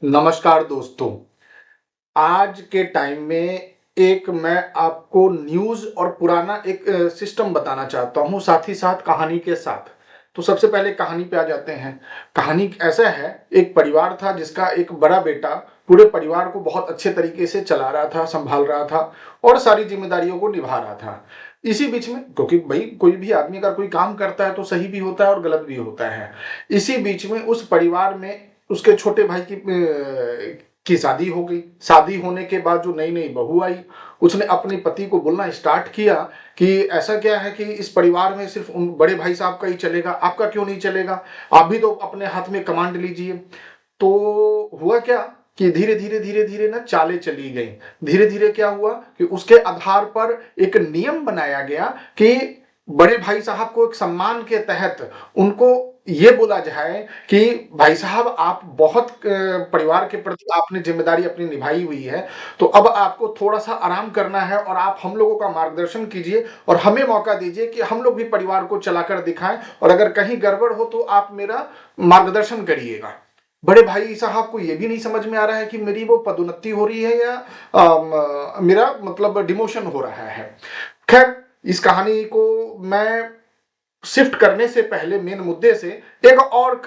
नमस्कार दोस्तों। आज के टाइम में एक मैं आपको न्यूज़ और पुराना एक सिस्टम बताना चाहता हूँ, साथ ही साथ कहानी के साथ। तो सबसे पहले कहानी पे आ जाते हैं। कहानी ऐसा है, एक परिवार था जिसका एक बड़ा बेटा पूरे परिवार को बहुत अच्छे तरीके से चला रहा था, सँभाल रहा था और सारी ज़िम्मेदारियों को निभा रहा था। इसी बीच में क्योंकि भई कोई भी आदमी अगर कोई काम करता है तो सही भी होता है और गलत भी होता है। इसी बीच में उस परिवार में उसके छोटे भाई की शादी हो गई। शादी होने के बाद जो नई-नई बहू आई, उसने अपने पति को बोलना स्टार्ट किया कि ऐसा क्या है कि इस परिवार में सिर्फ़ उन बड़े भाई साहब का ही चलेगा, आपका क्यों नहीं चलेगा? आप भी तो अपने हाथ में कमांड लीजिए। तो हुआ क्या कि धीरे-धीरे, धीरे-धीरे ना चालें चली गईं। धीरे-धीरे क्या हुआ कि उसके आधार पर एक नियम बनाया गया कि बड़े भाई साहब को एक सम्मान के तहत उनको ये बोला जाए कि भाई साहब आप बहुत परिवार के प्रति आपने ज़िम्मेदारी अपनी निभाई हुई है, तो अब आपको थोड़ा-सा आराम करना है और आप हम लोगों का मार्गदर्शन कीजिए और हमें मौका दीजिए कि हम लोग भी परिवार को चलाकर दिखाएँ और अगर कहीं गड़बड़ हो तो आप मेरा मार्गदर्शन करिएगा। बड़े भाई साहब को ये भी नहीं समझ में आ रहा है कि मेरी वो पदोन्नति हो रही है या मेरा मतलब डिमोशन हो रहा है। खैर, इस कहानी को मैं शिफ्ट करने से पहले मेन मुद्दे से एक और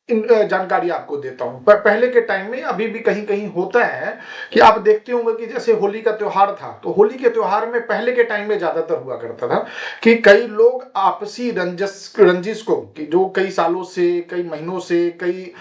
जानकारी आपको देता हूँ। पहले के टाइम में अभी भी कहीं-कहीं होता है कि आप देखते होंगे कि जैसे होली का त्योहार था, तो होली के त्योहार में पहले के टाइम में ज़्यादातर हुआ करता था कि कई लोग आपसी रंजिश को कि जो कई सालों से, कई महीनों से, कई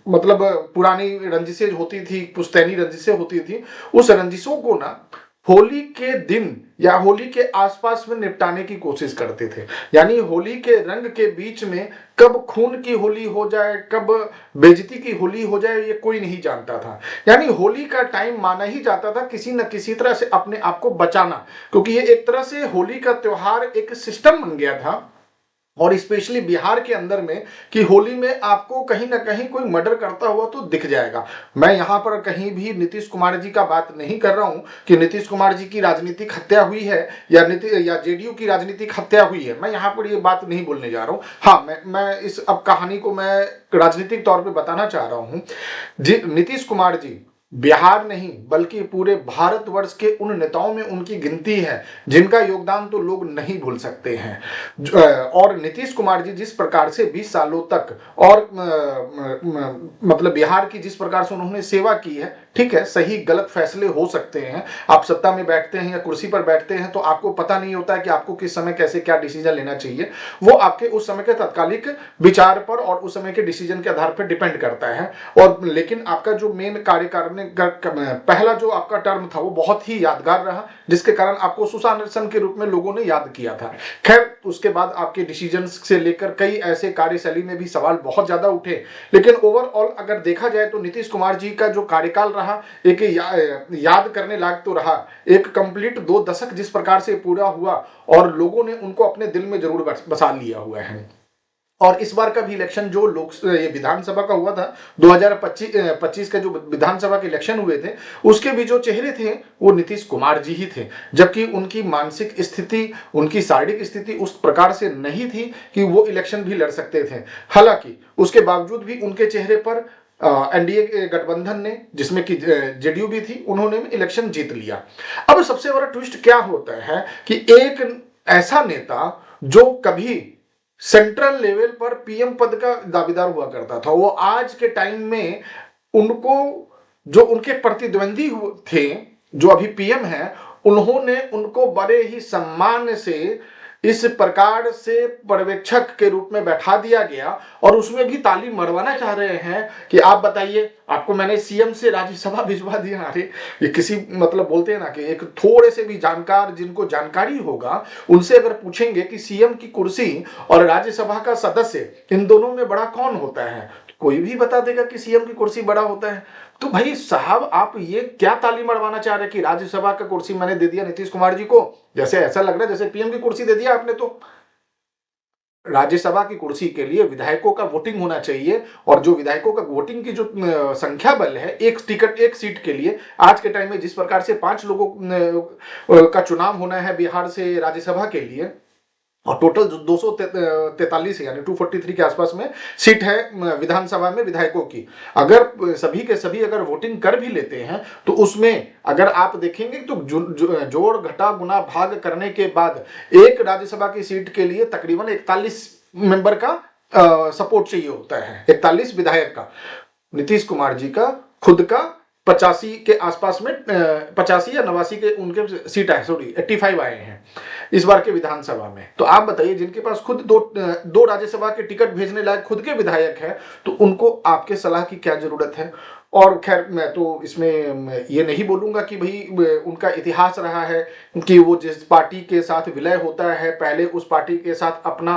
मतलब पुरानी रंजिशें होती थी, पुश्तैनी रंजिशें होती थी, उस रंजिशों को ना होली के दिन या होली के आसपास में निपटाने की कोशिश करते थे। यानी होली के रंग के बीच में कब खून की होली हो जाए, कब बेइज्जती की होली हो जाए, ये कोई नहीं जानता था। यानी होली का टाइम माना ही जाता था किसी न किसी तरह से अपने आप को बचाना, क्योंकि ये एक तरह से होली का त्योहार एक सिस्टम बन गया था और स्पेशली बिहार के अंदर में कि होली में आपको कहीं न कहीं कोई मर्डर करता हुआ तो दिख जाएगा। मैं यहाँ पर कहीं भी नीतीश कुमार जी का बात नहीं कर रहा हूँ कि नीतीश कुमार जी की राजनीतिक हत्या हुई है या जेडीयू की राजनीतिक हत्या हुई है। मैं यहाँ पर ये बात नहीं बोलने जा रहा हूँ। हाँ, मैं इस अब कहानी को मैं राजनीतिक तौर पे बताना चाह रहा हूँ। जी, नीतीश कुमार जी बिहार नहीं बल्कि पूरे भारतवर्ष के उन नेताओं में उनकी गिनती है जिनका योगदान तो लोग नहीं भूल सकते हैं। और नीतीश कुमार जी जिस प्रकार से 20 सालों तक और मतलब बिहार की जिस प्रकार से उन्होंने सेवा की है, ठीक है, सही गलत फैसले हो सकते हैं। आप सत्ता में बैठते हैं या कुर्सी पर बैठते हैं तो आपको पता नहीं होता है कि आपको किस समय कैसे क्या डिसीजन लेना चाहिए। वो आपके उस समय के तात्कालिक विचार पर और उस समय के डिसीजन के आधार पर डिपेंड करता है। और लेकिन आपका जो मेन कार्यकाल में पहला जो आपका टर्म था वो बहुत ही यादगार रहा, जिसके कारण आपको सुशासन के रूप में लोगों ने याद किया था। खैर, उसके बाद आपके डिसीजंस से लेकर कई ऐसे कार्यशैली में भी सवाल बहुत ज्यादा उठे, लेकिन ओवरऑल अगर देखा जाए तो नीतीश कुमार जी का जो कार्यकाल रहा एक याद करने लायक तो रहा। एक कंप्लीट 2 दशक जिस प्रकार से पूरा हुआ और लोगों ने उनको अपने दिल में जरूर बसा लिया हुआ है। और इस बार का भी इलेक्शन जो ये विधानसभा का हुआ था 2025 का जो विधानसभा के इलेक्शन हुए थे, उसके भी जो चेहरे थे वो नीतीश कुमार जी ही थे, जबकि उनकी मानसिक स्थिति, उनकी शारीरिक स्थिति उस प्रकार से नहीं थी कि वो इलेक्शन भी लड़ सकते थे। हालांकि उसके बावजूद भी उनके चेहरे पर एनडीए गठबंधन ने, जिसमें कि जेडीयू भी थी, उन्होंने इलेक्शन जीत लिया। अब सबसे बड़ा ट्विस्ट क्या होता है कि एक ऐसा नेता जो कभी सेंट्रल लेवल पर पीएम पद का दावेदार हुआ करता था, वो आज के टाइम में उनको जो उनके प्रतिद्वंदी थे, जो अभी पीएम हैं, उन्होंने उनको बड़े ही सम्मान से इस प्रकार से पर्यवेक्षक के रूप में बैठा दिया गया और उसमें भी ताली मरवाना चाह रहे हैं कि आप बताइए, आपको मैंने सीएम से राज्यसभा भिजवा दिया। अरे ये किसी मतलब बोलते हैं ना कि एक थोड़े से भी जानकार जिनको जानकारी होगा उनसे अगर पूछेंगे कि सीएम की कुर्सी और राज्यसभा का सदस्य इन दोनों में बड़ा कौन होता है, तो कोई भी बता देगा कि सीएम की कुर्सी बड़ा होता है। तो भाई साहब, आप ये क्या ताली मरवाना चाह रहे हैं कि राज्यसभा का कुर्सी मैंने दे दिया नीतीश कुमार जी को, जैसे ऐसा लग रहा है जैसे पीएम की कुर्सी दे दिया आपने। तो राज्यसभा की कुर्सी के लिए विधायकों का वोटिंग होना चाहिए और जो विधायकों का वोटिंग की जो संख्या बल है, एक टिकट एक सीट के लिए आज के टाइम में जिस प्रकार से 5 लोगों का चुनाव होना है बिहार से राज्यसभा के लिए, और टोटल 243 यानी 243 के आसपास में सीट है विधानसभा में विधायकों की। अगर सभी के सभी अगर वोटिंग कर भी लेते हैं तो उसमें अगर आप देखेंगे तो जोड़ घटा गुना भाग करने के बाद एक राज्यसभा की सीट के लिए तकरीबन 41 मेंबर का सपोर्ट चाहिए होता है, 41 विधायक का। नीतीश कुमार जी का खुद का 85 के आसपास में 85 या 89 के उनके सीट है, सॉरी 85 आए हैं इस बार के विधानसभा में। तो आप बताइए, जिनके पास खुद दो राज्यसभा के टिकट भेजने लायक खुद के विधायक है, तो उनको आपके सलाह की क्या जरूरत है। और खैर मैं तो इसमें ये नहीं बोलूंगा कि भाई उनका इतिहास रहा है कि वो जिस पार्टी के साथ विलय होता है पहले उस पार्टी के साथ अपना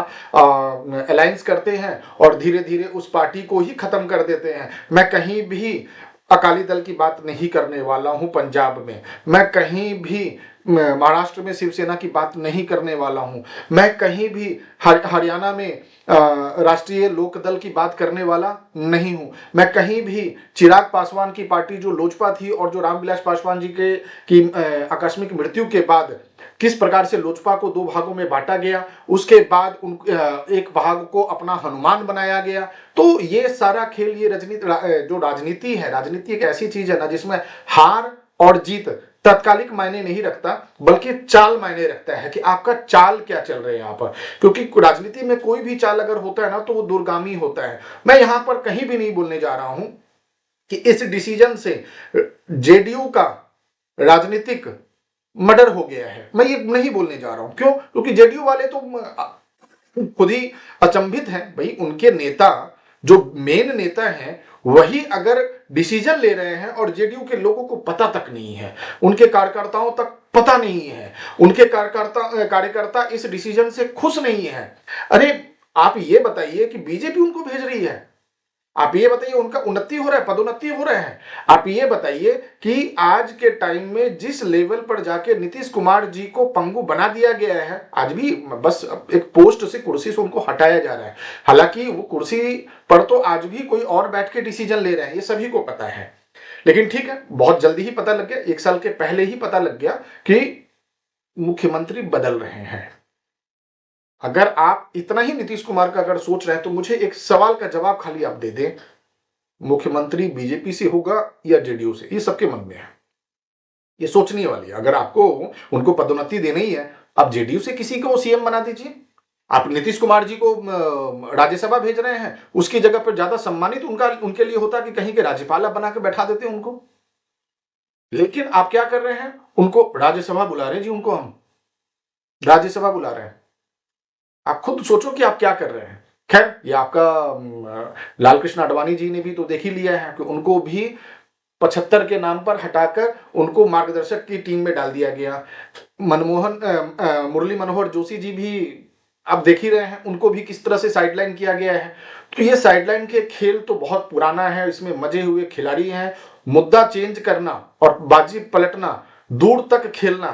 अलायंस करते हैं और धीरे धीरे उस पार्टी को ही खत्म कर देते हैं। मैं कहीं भी अकाली दल की बात नहीं करने वाला हूं पंजाब में, मैं कहीं भी महाराष्ट्र में शिवसेना की बात नहीं करने वाला हूं, मैं कहीं भी हरियाणा में राष्ट्रीय लोकदल की बात करने वाला नहीं हूं, मैं कहीं भी चिराग पासवान की पार्टी जो लोजपा थी और जो रामविलास पासवान जी की आकस्मिक मृत्यु के बाद किस प्रकार से लोजपा को दो भागों में बांटा गया, उसके बाद एक भाग को अपना हनुमान बनाया गया। तो ये सारा खेल, ये जो राजनीति है, राजनीति एक ऐसी चीज है ना जिसमें हार और जीत तत्कालिक मायने नहीं रखता, बल्कि चाल मायने रखता है कि आपका चाल क्या चल रहे हैं यहाँ पर। क्योंकि राजनीति में कोई भी चाल अगर होता है ना तो वो दूरगामी होता है। मैं यहां पर कहीं भी नहीं बोलने जा रहा हूं कि इस डिसीजन से जेडीयू का राजनीतिक मर्डर हो गया है, मैं ये नहीं बोलने जा रहा हूं। क्यों? क्योंकि जेडीयू वाले तो खुद ही अचंभित हैं। भाई उनके नेता, जो मेन नेता हैं, वही अगर डिसीजन ले रहे हैं और जेडीयू के लोगों को पता तक नहीं है, उनके कार्यकर्ताओं तक पता नहीं है, उनके कार्यकर्ता इस डिसीजन से खुश नहीं है। अरे आप ये बताइए कि बीजेपी उनको भेज रही है, आप ये बताइए उनका उन्नति हो रहा है, पदोन्नति हो रहा है। आप ये बताइए कि आज के टाइम में जिस लेवल पर जाके नीतीश कुमार जी को पंगु बना दिया गया है, आज भी बस एक पोस्ट से, कुर्सी से उनको हटाया जा रहा है। हालांकि वो कुर्सी पर तो आज भी कोई और बैठ के डिसीजन ले रहे हैं, ये सभी को पता है। लेकिन ठीक है, बहुत जल्दी ही पता लग गया, 1 साल के पहले ही पता लग गया कि मुख्यमंत्री बदल रहे हैं। अगर आप इतना ही नीतीश कुमार का अगर सोच रहे हैं तो मुझे एक सवाल का जवाब खाली आप दे दें, मुख्यमंत्री बीजेपी से होगा या जेडीयू से? ये सबके मन में है, ये सोचने वाली है। अगर आपको उनको पदोन्नति देनी है, आप जेडीयू से किसी को सीएम बना दीजिए। आप नीतीश कुमार जी को राज्यसभा भेज रहे हैं, उसकी जगह पर ज्यादा सम्मानित उनके लिए होता कि कहीं के राज्यपाल बना के बैठा देते उनको। लेकिन आप क्या कर रहे हैं, उनको राज्यसभा बुला रहे हैं जी, उनको हम राज्यसभा बुला रहे हैं। आप खुद सोचो कि आप क्या कर रहे हैं। खैर, ये आपका लाल कृष्ण आडवाणी जी ने भी तो देख ही लिया है कि उनको भी 75 के नाम पर हटाकर उनको मार्गदर्शक की टीम में डाल दिया गया। मुरली मनोहर जोशी जी भी आप देख ही रहे हैं, उनको भी किस तरह से साइडलाइन किया गया है। तो ये साइडलाइन के खेल तो बहुत पुराना है, इसमें मजे हुए खिलाड़ी हैं। मुद्दा चेंज करना और बाजी पलटना, दूर तक खेलना,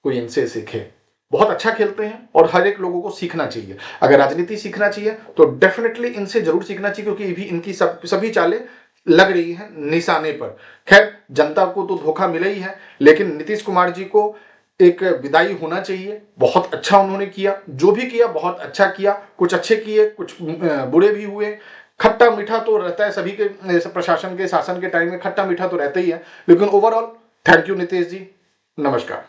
कोई इनसे सीखे। बहुत अच्छा खेलते हैं और हर एक लोगों को सीखना चाहिए। अगर राजनीति सीखना चाहिए तो डेफिनेटली इनसे जरूर सीखना चाहिए, क्योंकि भी इनकी सभी चालें लग रही हैं निशाने पर। खैर, जनता को तो धोखा मिला ही है, लेकिन नीतीश कुमार जी को एक विदाई होना चाहिए। बहुत अच्छा उन्होंने किया, जो भी किया बहुत अच्छा किया। कुछ अच्छे किए, कुछ बुरे भी हुए। खट्टा मीठा तो रहता है सभी के, प्रशासन के शासन के टाइम में खट्टा मीठा तो रहता ही है। लेकिन overall thank you Nitish ji, नमस्कार।